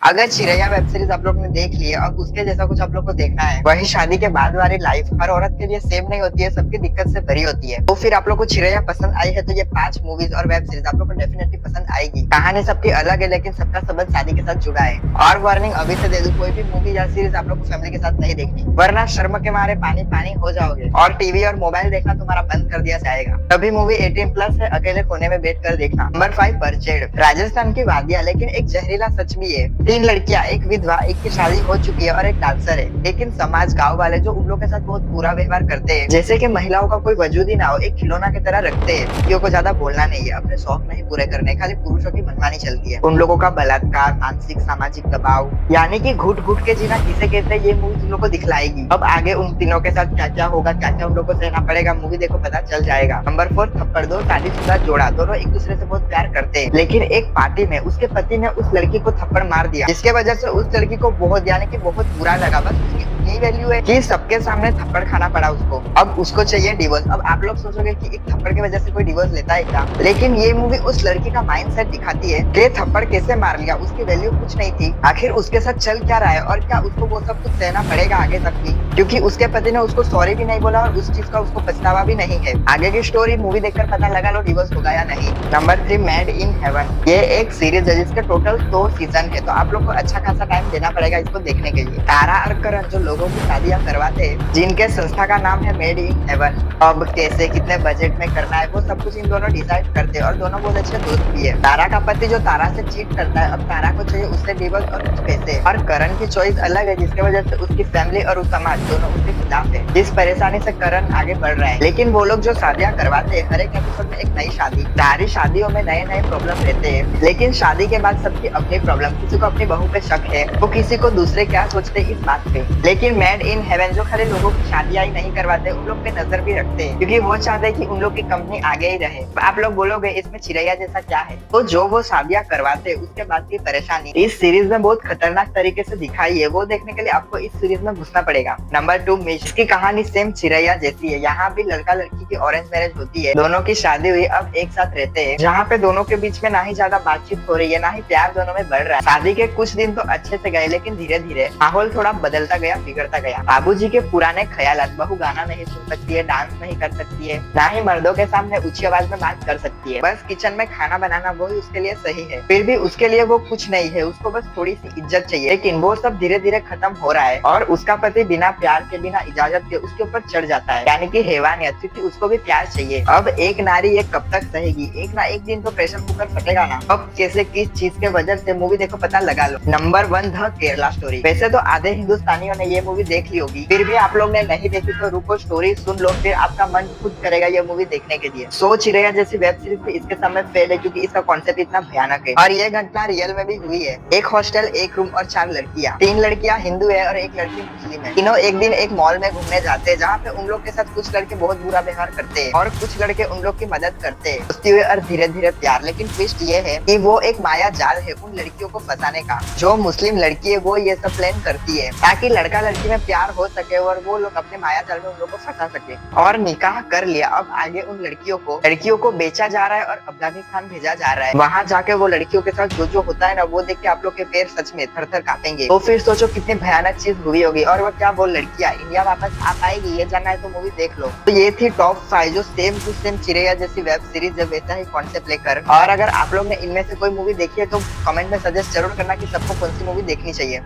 अगर चिरैया web series आप लोग ने देख ली है, अब उसके जैसा कुछ आप लोग को देखना है, वही शादी के बाद वाली लाइफ हर औरत के लिए सेम नहीं होती है, सबकी दिक्कत से भरी होती है। तो फिर आप लोग को चिरैया पसंद आई है तो ये 5 मूवीज और वेब सीरीज आप लोग को डेफिनेटली पसंद आएगी। कहानी सबकी अलग है लेकिन सबका संबंध शादी के साथ जुड़ा है। और वार्निंग अभी से दे दूं, कोई भी मूवी या सीरीज आप लोग को फैमिली के साथ नहीं देखनी, वरना शर्म के मारे पानी पानी हो जाओगे और टीवी और मोबाइल देखना तुम्हारा बंद कर दिया जाएगा। तभी मूवी 18+ है, अकेले कोने में बैठ कर देखना। नंबर 5 परचेड। राजस्थान की वादियां, लेकिन एक जहरीला सच भी है। 3 लड़कियां, एक विधवा, एक की शादी हो चुकी है और एक डांसर है, लेकिन समाज, गांव वाले जो उन लोगों के साथ बहुत बुरा व्यवहार करते हैं, जैसे कि महिलाओं का कोई वजूद ही ना हो, एक खिलौना की तरह रखते हैं। लड़कियों को ज्यादा बोलना नहीं है, अपने शौक नहीं पूरे करने, खाली पुरुषों की मनमानी चलती है। उन लोगों का बलात्कार, मानसिक सामाजिक दबाव, यानी कि घुट घुट के जीना किसे कहते हैं, ये मूवी तुम लोग को दिखलाएगी। अब आगे उन तीनों के साथ क्या क्या होगा, क्या क्या उन लोगों को सहना पड़ेगा, मूवी देखो पता चल जाएगा। नंबर 4 थप्पड़। दो शादीशुदा जोड़ा, दोनों एक दूसरे से बहुत प्यार करते हैं, लेकिन एक पार्टी में उसके पति ने उस लड़की को थप्पड़ मार दिया, जिसके वजह से उस लड़की को बहुत, यानी कि बहुत बुरा लगा। बस उसकी यही वैल्यू है कि सबके सामने थप्पड़ खाना पड़ा उसको। अब उसको चाहिए डिवोर्स। अब आप लोग सोचोगे कि एक थप्पड़ की वजह से कोई डिवोर्स लेता है क्या, लेकिन ये मूवी उस लड़की का माइंडसेट दिखाती है कि थप्पड़ कैसे मार लिया, उसकी वैल्यू कुछ नहीं थी, आखिर उसके साथ चल क्या रहा है और क्या उसको वो सब कुछ सहना पड़ेगा आगे तक भी, क्योंकि उसके पति ने उसको सॉरी भी नहीं बोला और उस चीज का उसको पछतावा भी नहीं है। आगे की स्टोरी मूवी देखकर पता लगा लो डिवोर्स होगा या नहीं। Number 3 made in heaven. ये एक सीरीज है जिसके टोटल 2 सीजन है, तो आप लोग को अच्छा खासा टाइम देना पड़ेगा इसको देखने के लिए। तारा और करण जो लोगों की शादियां करवाते हैं, जिनके संस्था का नाम है मेड इन हेवन, अब कैसे कितने बजट में करना है वो सब कुछ इन दोनों डिसाइड करते हैं और दोनों बहुत अच्छे दोस्त भी है। तारा का पति जो तारा से चीट करता है, अब तारा को चाहिए उससे डिवोर्स और कुछ पैसे। और करण की चॉइस अलग है, जिसकी वजह से उसकी फैमिली और उस समाज दोनों उसके खिलाफ है। जिस परेशानी से करण आगे बढ़ रहा है, लेकिन वो लोग जो शादियां करवाते हैं, हर एक एपिसोड में एक नई शादी, सारी शादियों में नए नए प्रॉब्लम रहते हैं, लेकिन शादी के बाद सबकी अपनी प्रॉब्लम। किसी को अपनी बहू पे शक है, तो किसी को दूसरे क्या सोचते इस बात पे। लेकिन मेड इन हेवन जो खाली लोगों की शादियां ही नहीं करवाते, उन लोग पे नजर भी रखते हैं, क्योंकि वो चाहते हैं कि उन लोग की कंपनी आगे ही रहे। आप लोग बोलोगे इसमें चिरैया जैसा क्या है, तो जो वो शादियां करवाते उसके बाद की परेशानी इस सीरीज में बहुत खतरनाक तरीके से दिखाई है। वो देखने के लिए आपको इस सीरीज में घुसना पड़ेगा। नंबर 2 मिश की कहानी सेम चिरैया जैसी है। यहाँ भी लड़का लड़की की ऑरेंज मैरिज होती है, दोनों की शादी हुई, अब एक साथ रहते हैं, जहाँ पे दोनों के बीच में ना ही ज्यादा बातचीत हो रही है, ना ही प्यार दोनों में बढ़ रहा है। शादी के कुछ दिन तो अच्छे से गए, लेकिन धीरे धीरे माहौल थोड़ा बदलता गया, बिगड़ता गया। बाबूजी के पुराने ख्यालात, बहू गाना नहीं सुन सकती है, डांस नहीं कर सकती है, ना ही मर्दों के सामने ऊंची आवाज में बात कर सकती है, बस किचन में खाना बनाना वही उसके लिए सही है। फिर भी उसके लिए वो कुछ नहीं है, उसको बस थोड़ी सी इज्जत चाहिए। लेकिन वो सब धीरे धीरे खत्म हो रहा है और उसका पति बिना प्यार के, बिना इजाजत के उसके ऊपर चढ़ जाता है, यानी कि हैवानियत, क्योंकि उसको भी प्यार चाहिए। अब एक नारी ये कब तक सहेगी, एक ना एक दिन तो प्रेशर कुकर फटेगा ना। अब कैसे किस चीज के वजह से, मूवी देखो पता लगा लो। Number 1 the Kerala story. वैसे तो आधे हिंदुस्तानियों ने ये मूवी देख ली होगी, फिर भी आप लोग ने नहीं देखी तो रुको, स्टोरी सुन लो, फिर आपका मन खुद करेगा ये मूवी देखने के लिए। सो चिरैया जैसी वेब सीरीज भी इसके सामने फेल है, क्योंकि इसका कॉन्सेप्ट इतना भयानक है और ये घटना रियल में भी हुई है। एक हॉस्टल, एक रूम और 4 लड़कियां। 3 लड़कियां हिंदू है और एक लड़की मुस्लिम है। तीनों एक दिन एक मॉल में घूमने जाते हैं, जहाँ पे उन लोग के साथ कुछ लड़के बहुत बुरा व्यवहार करते हैं और कुछ लड़के उन लोग की मदद करते हैं, दोस्ती हुए और धीरे धीरे प्यार। लेकिन ट्विस्ट ये है कि वो एक माया जाल है उन लड़कियों को फंसाने का। जो मुस्लिम लड़की है वो ये सब प्लान करती है ताकि लड़का लड़की में प्यार हो सके और वो लोग अपने माया जाल में उन लोग को फंसा सके। और निकाह कर लिया, अब आगे उन लड़कियों को बेचा जा रहा है और अफगानिस्तान भेजा जा रहा है। वहाँ जाके वो लड़कियों के साथ जो जो होता है ना, वो देख के आप लोग के पैर सच में थर थर कांपेंगे। तो फिर सोचो कितनी भयानक चीज हुई होगी। और वो क्या, वो लड़कियां इंडिया वापस आ पाएगी, ये जानना है तो मूवी देख लो। तो ये थी टॉप 5 जो सेम टू सेम चिरैया जैसी वेब सीरीज है, वैसा ही कॉन्सेप्ट लेकर। और अगर आप लोग ने इनमें से कोई मूवी देखी है तो कमेंट में सजेस्ट जरूर करना कि सबको कौन सी मूवी देखनी चाहिए।